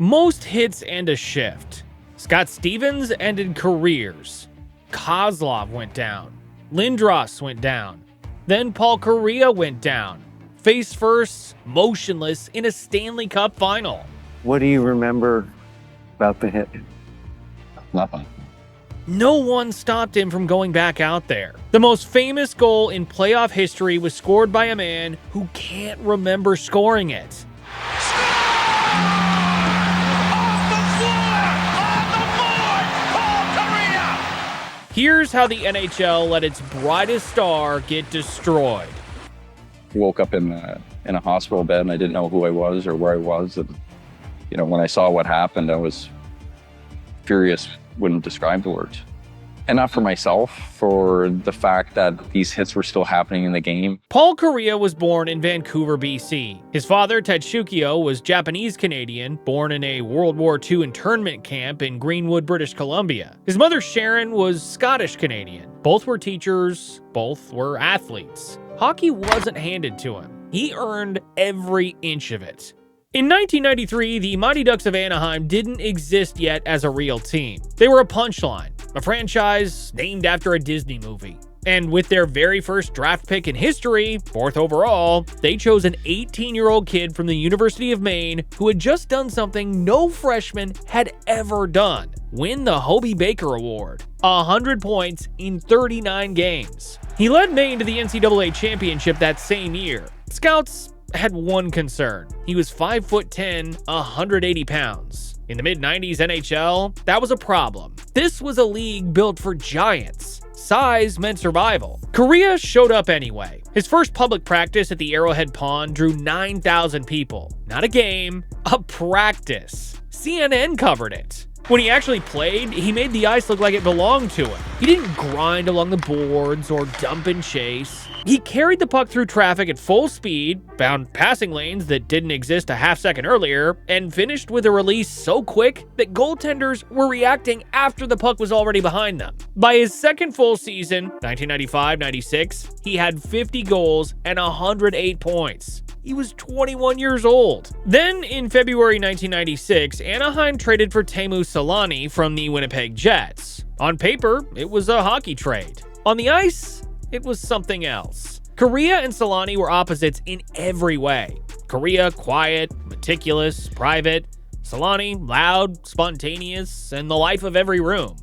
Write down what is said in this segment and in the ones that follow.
Most hits and a shift. Scott Stevens ended careers. Kozlov went down. Lindros went down. Then Paul Kariya went down. Face first, motionless in a Stanley Cup Final. What do you remember about the hit? Nothing. No one stopped him from going back out there. The most famous goal in playoff history was scored by a man who can't remember scoring it. Here's how the NHL let its brightest star get destroyed. Woke up in a hospital bed and I didn't know who I was or where I was. And, when I saw what happened, I was furious, wouldn't describe the words. And not for myself, for the fact that these hits were still happening in the game. Paul Kariya was born in Vancouver, BC. His father, Tetsuya, was Japanese-Canadian, born in a World War II internment camp in Greenwood, British Columbia. His mother, Sharon, was Scottish-Canadian. Both were teachers, both were athletes. Hockey wasn't handed to him. He earned every inch of it. In 1993, the Mighty Ducks of Anaheim didn't exist yet as a real team. They were a punchline, a franchise named after a Disney movie. And with their very first draft pick in history, 4th overall, they chose an 18-year-old kid from the University of Maine who had just done something no freshman had ever done: win the Hobey Baker Award, 100 points in 39 games. He led Maine to the NCAA championship that same year. Scouts had one concern. He was 5'10", 180 pounds. In the mid-90s NHL, that was a problem. This was a league built for giants. Size meant survival. Kariya showed up anyway. His first public practice at the Arrowhead Pond drew 9,000 people. Not a game, a practice. CNN covered it. When he actually played, he made the ice look like it belonged to him. He didn't grind along the boards or dump and chase. He carried the puck through traffic at full speed, found passing lanes that didn't exist a half second earlier, and finished with a release so quick that goaltenders were reacting after the puck was already behind them. By his second full season, 1995-96, he had 50 goals and 108 points. He was 21 years old. Then, in February 1996, Anaheim traded for Teemu Selanne from the Winnipeg Jets. On paper, it was a hockey trade. On the ice, it was something else. Kariya and Selanne were opposites in every way. Kariya, quiet, meticulous, private. Selanne, loud, spontaneous, and the life of every room.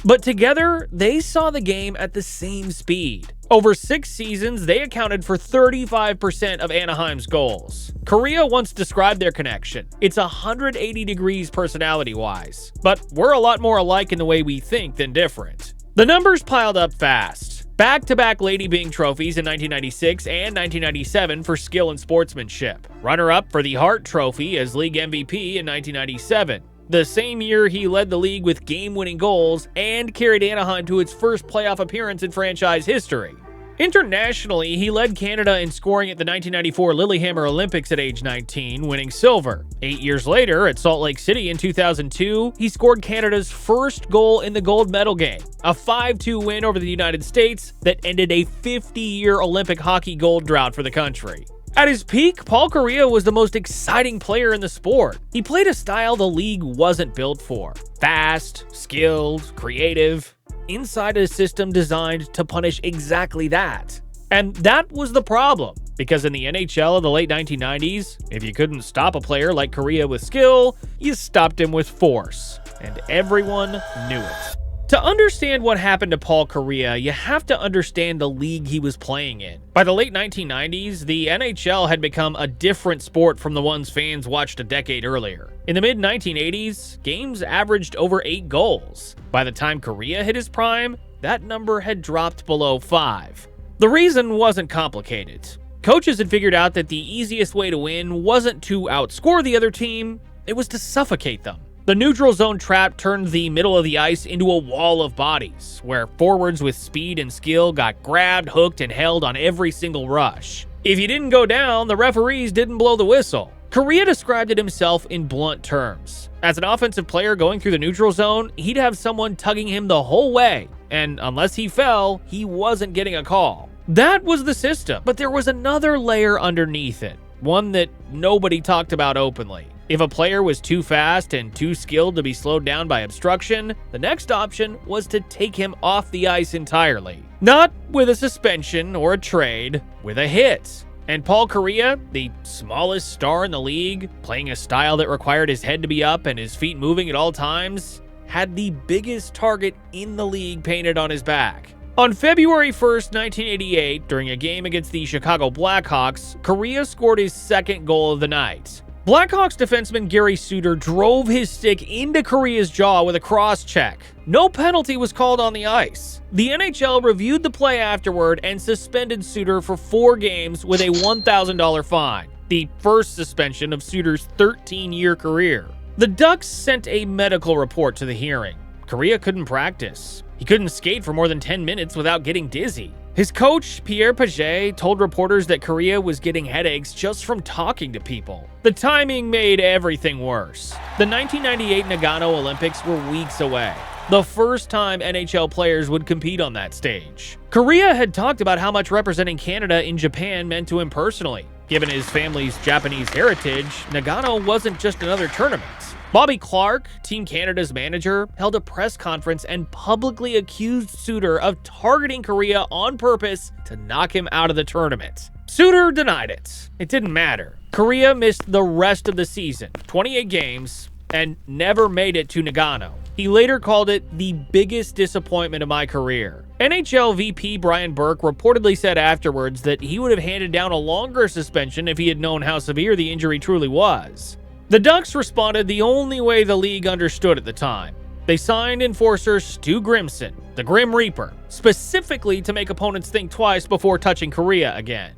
But together, they saw the game at the same speed. Over 6 seasons, they accounted for 35% of Anaheim's goals. Kariya once described their connection. It's 180 degrees personality-wise, but we're a lot more alike in the way we think than different. The numbers piled up fast. Back-to-back Lady Byng trophies in 1996 and 1997 for skill and sportsmanship. Runner-up for the Hart Trophy as league MVP in 1997. The same year, he led the league with game-winning goals and carried Anaheim to its first playoff appearance in franchise history. Internationally, he led Canada in scoring at the 1994 Lillehammer Olympics at age 19, winning silver. 8 years later, at Salt Lake City in 2002, he scored Canada's first goal in the gold medal game, a 5-2 win over the United States that ended a 50-year Olympic hockey gold drought for the country. At his peak, Paul Kariya was the most exciting player in the sport. He played a style the league wasn't built for. Fast, skilled, creative, inside a system designed to punish exactly that. And that was the problem, because in the NHL of the late 1990s, if you couldn't stop a player like Kariya with skill, you stopped him with force. And everyone knew it. To understand what happened to Paul Kariya, you have to understand the league he was playing in. By the late 1990s, the NHL had become a different sport from the ones fans watched a decade earlier. In the mid-1980s, games averaged over 8 goals. By the time Kariya hit his prime, that number had dropped below 5. The reason wasn't complicated. Coaches had figured out that the easiest way to win wasn't to outscore the other team, it was to suffocate them. The neutral zone trap turned the middle of the ice into a wall of bodies, where forwards with speed and skill got grabbed, hooked, and held on every single rush. If you didn't go down, the referees didn't blow the whistle. Kariya described it himself in blunt terms. As an offensive player going through the neutral zone, he'd have someone tugging him the whole way, and unless he fell, he wasn't getting a call. That was the system, but there was another layer underneath it, one that nobody talked about openly. If a player was too fast and too skilled to be slowed down by obstruction, the next option was to take him off the ice entirely. Not with a suspension or a trade, with a hit. And Paul Kariya, the smallest star in the league, playing a style that required his head to be up and his feet moving at all times, had the biggest target in the league painted on his back. On February 1st, 1988, during a game against the Chicago Blackhawks, Kariya scored his second goal of the night. Blackhawks defenseman Gary Suter drove his stick into Kariya's jaw with a cross-check. No penalty was called on the ice. The NHL reviewed the play afterward and suspended Suter for 4 games with a $1,000 fine, the first suspension of Suter's 13-year career. The Ducks sent a medical report to the hearing. Kariya couldn't practice. He couldn't skate for more than 10 minutes without getting dizzy. His coach, Pierre Paget, told reporters that Kariya was getting headaches just from talking to people. The timing made everything worse. The 1998 Nagano Olympics were weeks away, the first time NHL players would compete on that stage. Kariya had talked about how much representing Canada in Japan meant to him personally. Given his family's Japanese heritage, Nagano wasn't just another tournament. Bobby Clarke, Team Canada's manager, held a press conference and publicly accused Suter of targeting Kariya on purpose to knock him out of the tournament. Suter denied it. It didn't matter. Kariya missed the rest of the season, 28 games, and never made it to Nagano. He later called it the biggest disappointment of my career. NHL VP Brian Burke reportedly said afterwards that he would have handed down a longer suspension if he had known how severe the injury truly was. The Ducks responded the only way the league understood at the time. They signed enforcer Stu Grimson, the Grim Reaper, specifically to make opponents think twice before touching Kariya again.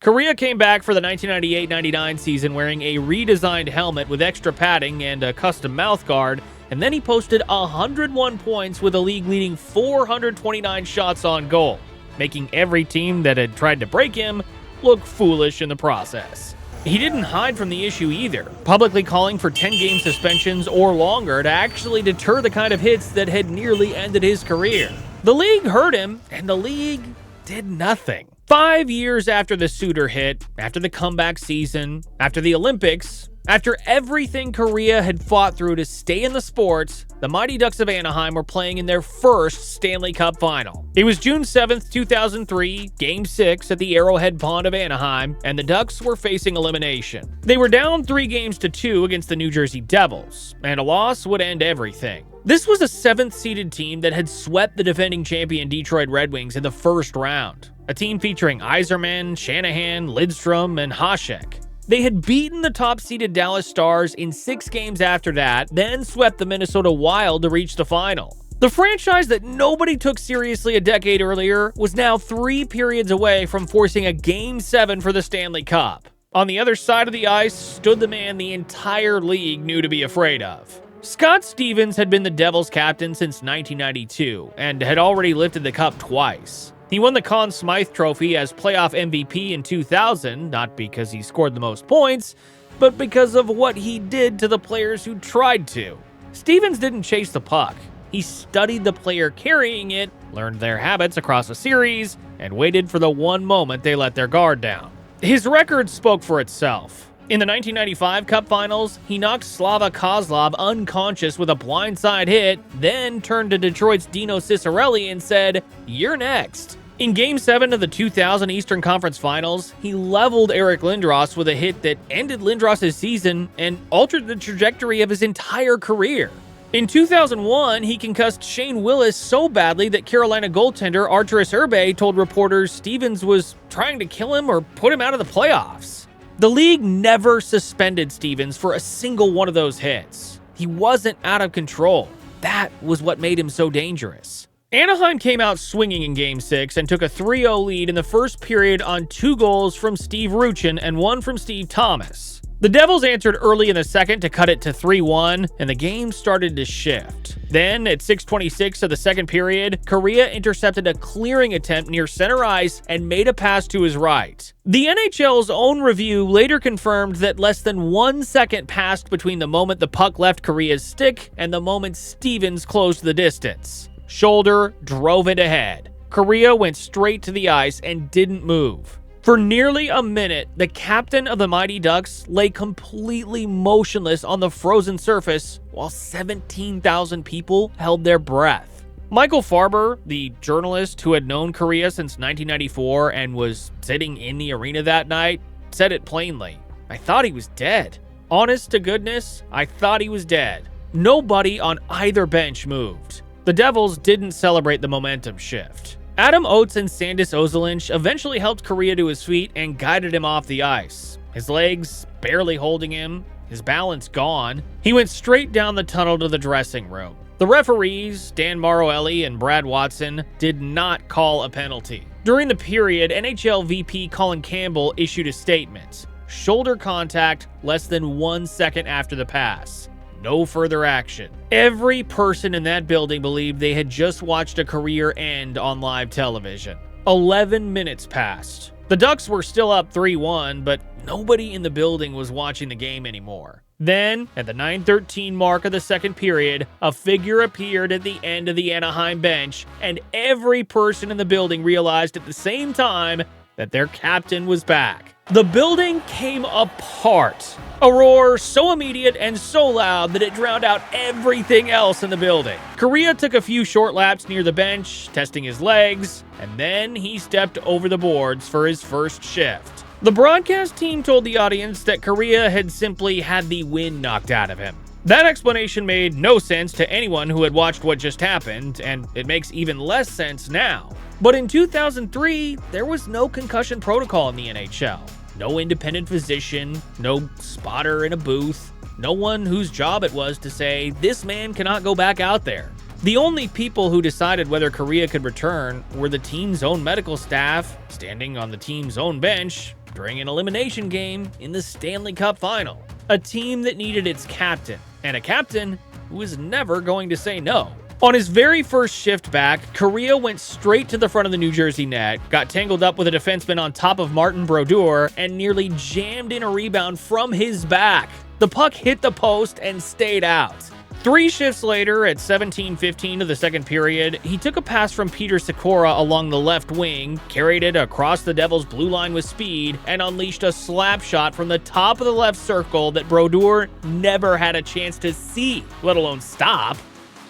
Kariya came back for the 1998-99 season wearing a redesigned helmet with extra padding and a custom mouthguard, and then he posted 101 points with a league-leading 429 shots on goal, making every team that had tried to break him look foolish in the process. He didn't hide from the issue either, publicly calling for 10-game suspensions or longer to actually deter the kind of hits that had nearly ended his career. The league heard him, and the league did nothing. 5 years after the Suter hit, after the comeback season, after the Olympics, after everything Kariya had fought through to stay in the sport, the Mighty Ducks of Anaheim were playing in their first Stanley Cup Final. It was June 7th, 2003, Game 6 at the Arrowhead Pond of Anaheim, and the Ducks were facing elimination. They were down 3-2 against the New Jersey Devils, and a loss would end everything. This was a 7th-seeded team that had swept the defending champion Detroit Red Wings in the first round, a team featuring Yzerman, Shanahan, Lidstrom, and Hasek. They had beaten the top-seeded Dallas Stars in 6 games after that, then swept the Minnesota Wild to reach the final. The franchise that nobody took seriously a decade earlier was now 3 periods away from forcing a Game 7 for the Stanley Cup. On the other side of the ice stood the man the entire league knew to be afraid of. Scott Stevens had been the Devils' captain since 1992 and had already lifted the cup twice. He won the Conn Smythe Trophy as playoff MVP in 2000, not because he scored the most points, but because of what he did to the players who tried to. Stevens didn't chase the puck. He studied the player carrying it, learned their habits across a series, and waited for the one moment they let their guard down. His record spoke for itself. In the 1995 Cup Finals, he knocked Slava Kozlov unconscious with a blindside hit, then turned to Detroit's Dino Ciccarelli and said, "You're next." In Game 7 of the 2000 Eastern Conference Finals, he leveled Eric Lindros with a hit that ended Lindros' season and altered the trajectory of his entire career. In 2001, he concussed Shane Willis so badly that Carolina goaltender Arturas Urbe told reporters Stevens was trying to kill him or put him out of the playoffs. The league never suspended Stevens for a single one of those hits. He wasn't out of control. That was what made him so dangerous. Anaheim came out swinging in Game 6 and took a 3-0 lead in the first period on 2 goals from Steve Ruchin and 1 from Steve Thomas. The Devils answered early in the second to cut it to 3-1, and the game started to shift. Then, at 6:26 of the second period, Kariya intercepted a clearing attempt near center ice and made a pass to his right. The NHL's own review later confirmed that less than 1 second passed between the moment the puck left Kariya's stick and the moment Stevens closed the distance. Shoulder drove it ahead. Kariya went straight to the ice and didn't move. For nearly a minute, the captain of the Mighty Ducks lay completely motionless on the frozen surface while 17,000 people held their breath. Michael Farber, the journalist who had known Kariya since 1994 and was sitting in the arena that night, said it plainly. "I thought he was dead. Honest to goodness, I thought he was dead." Nobody on either bench moved. The Devils didn't celebrate the momentum shift. Adam Oates and Sandis Ozolinsh eventually helped Kariya to his feet and guided him off the ice. His legs barely holding him, his balance gone, he went straight down the tunnel to the dressing room. The referees, Dan Maroelli and Brad Watson, did not call a penalty. During the period, NHL VP Colin Campbell issued a statement. Shoulder contact less than 1 second after the pass. No further action. Every person in that building believed they had just watched a career end on live television. 11 minutes passed. The Ducks were still up 3-1, but nobody in the building was watching the game anymore. Then, at the 9:13 mark of the second period, a figure appeared at the end of the Anaheim bench, and every person in the building realized at the same time that their captain was back. The building came apart. A roar so immediate and so loud that it drowned out everything else in the building. Kariya took a few short laps near the bench, testing his legs, and then he stepped over the boards for his first shift. The broadcast team told the audience that Kariya had simply had the wind knocked out of him. That explanation made no sense to anyone who had watched what just happened, and it makes even less sense now. But in 2003, there was no concussion protocol in the NHL. No independent physician, no spotter in a booth, no one whose job it was to say, this man cannot go back out there. The only people who decided whether Kariya could return were the team's own medical staff, standing on the team's own bench during an elimination game in the Stanley Cup Final. A team that needed its captain, and a captain who was never going to say no. On his very first shift back, Kariya went straight to the front of the New Jersey net, got tangled up with a defenseman on top of Martin Brodeur, and nearly jammed in a rebound from his back. The puck hit the post and stayed out. 3 shifts later, at 17:15 of the second period, he took a pass from Peter Sikora along the left wing, carried it across the Devils' blue line with speed, and unleashed a slap shot from the top of the left circle that Brodeur never had a chance to see, let alone stop.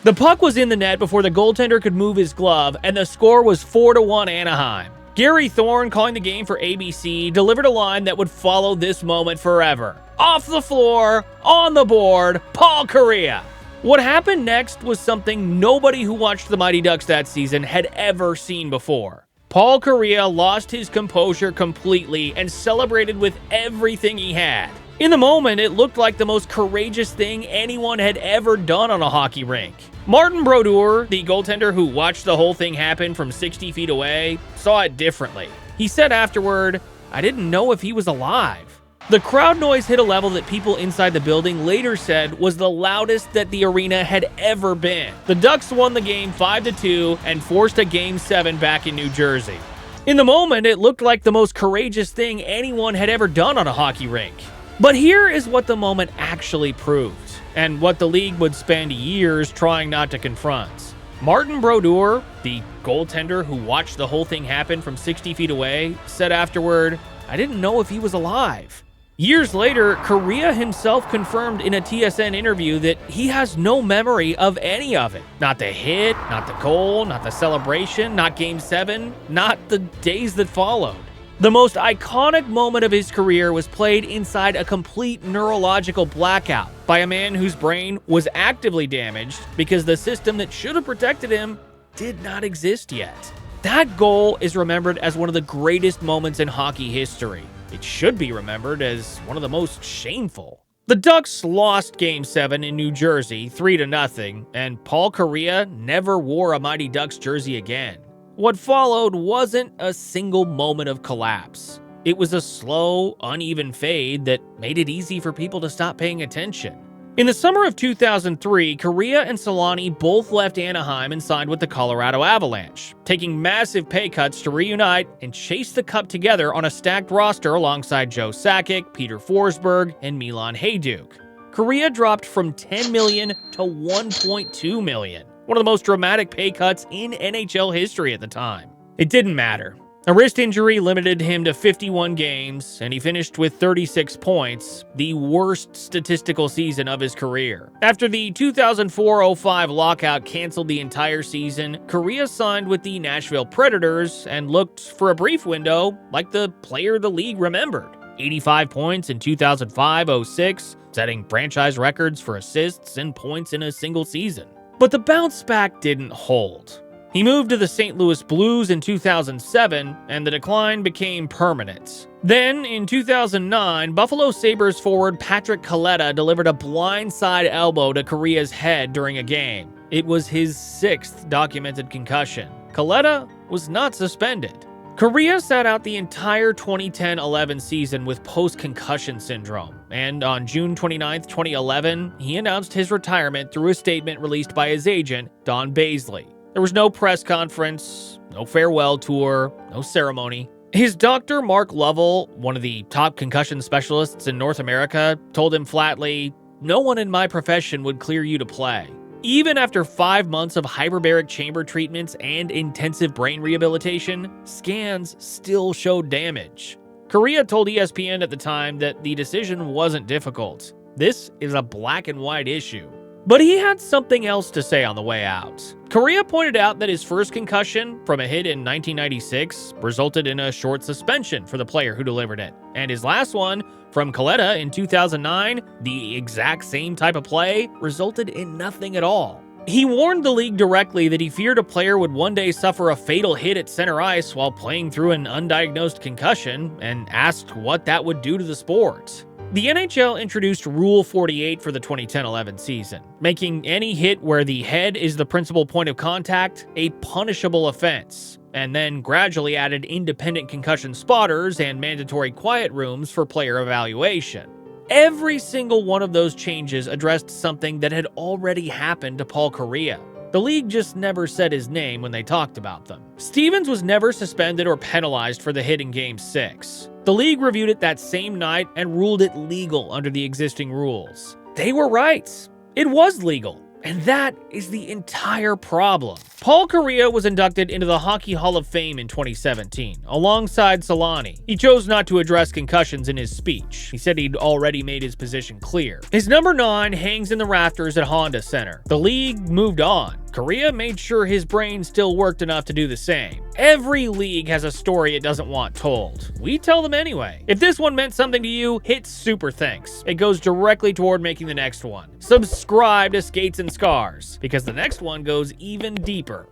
The puck was in the net before the goaltender could move his glove, and the score was 4-1 Anaheim. Gary Thorne, calling the game for ABC, delivered a line that would follow this moment forever. Off the floor, on the board, Paul Kariya. What happened next was something nobody who watched the Mighty Ducks that season had ever seen before. Paul Kariya lost his composure completely and celebrated with everything he had. In the moment, it looked like the most courageous thing anyone had ever done on a hockey rink. Martin Brodeur, the goaltender who watched the whole thing happen from 60 feet away, saw it differently. He said afterward, "I didn't know if he was alive." The crowd noise hit a level that people inside the building later said was the loudest that the arena had ever been. The Ducks won the game 5-2 and forced a Game 7 back in New Jersey. In the moment, it looked like the most courageous thing anyone had ever done on a hockey rink. But here is what the moment actually proved, and what the league would spend years trying not to confront. Martin Brodeur, the goaltender who watched the whole thing happen from 60 feet away, said afterward, "I didn't know if he was alive." Years later, Kariya himself confirmed in a TSN interview that he has no memory of any of it. Not the hit, not the goal, not the celebration, not Game 7, not the days that followed. The most iconic moment of his career was played inside a complete neurological blackout by a man whose brain was actively damaged because the system that should have protected him did not exist yet. That goal is remembered as one of the greatest moments in hockey history. It should be remembered as one of the most shameful. The Ducks lost Game 7 in New Jersey 3-0, and Paul Kariya never wore a Mighty Ducks jersey again. What followed wasn't a single moment of collapse. It was a slow, uneven fade that made it easy for people to stop paying attention. In the summer of 2003, Kariya and Selanne both left Anaheim and signed with the Colorado Avalanche, taking massive pay cuts to reunite and chase the cup together on a stacked roster alongside Joe Sakic, Peter Forsberg, and Milan Hajduk. Kariya dropped from $10 million to $1.2 million. One of the most dramatic pay cuts in NHL history at the time. It didn't matter. A wrist injury limited him to 51 games, and he finished with 36 points, the worst statistical season of his career. After the 2004-05 lockout canceled the entire season, Kariya signed with the Nashville Predators and looked, for a brief window, like the player the league remembered. 85 points in 2005-06, setting franchise records for assists and points in a single season. But the bounce back didn't hold. He moved to the St. Louis Blues in 2007, and the decline became permanent. Then, in 2009, Buffalo Sabres forward Patrick Kaleta delivered a blindside elbow to Kariya's head during a game. It was his 6th documented concussion. Kaleta was not suspended. Kariya sat out the entire 2010-11 season with post-concussion syndrome, and on June 29, 2011, he announced his retirement through a statement released by his agent, Don Baisley. There was no press conference, no farewell tour, no ceremony. His doctor, Mark Lovell, one of the top concussion specialists in North America, told him flatly, "No one in my profession would clear you to play." Even after 5 months of hyperbaric chamber treatments and intensive brain rehabilitation, scans still showed damage. Kariya told ESPN at the time that the decision wasn't difficult. This is a black and white issue. But he had something else to say on the way out. Kariya pointed out that his first concussion from a hit in 1996 resulted in a short suspension for the player who delivered it. And his last one, from Kaleta in 2009, the exact same type of play, resulted in nothing at all. He warned the league directly that he feared a player would one day suffer a fatal hit at center ice while playing through an undiagnosed concussion, and asked what that would do to the sport. The NHL introduced Rule 48 for the 2010-11 season, making any hit where the head is the principal point of contact a punishable offense, and then gradually added independent concussion spotters and mandatory quiet rooms for player evaluation. Every single one of those changes addressed something that had already happened to Paul Kariya. The league just never said his name when they talked about them. Stevens was never suspended or penalized for the hit in Game 6. The league reviewed it that same night and ruled it legal under the existing rules. They were right. It was legal. And that is the entire problem. Paul Kariya was inducted into the Hockey Hall of Fame in 2017, alongside Solani. He chose not to address concussions in his speech. He said he'd already made his position clear. His number 9 hangs in the rafters at Honda Center. The league moved on. Kariya made sure his brain still worked enough to do the same. Every league has a story it doesn't want told. We tell them anyway. If this one meant something to you, hit super thanks. It goes directly toward making the next one. Subscribe to Skates and Scars, because the next one goes even deeper.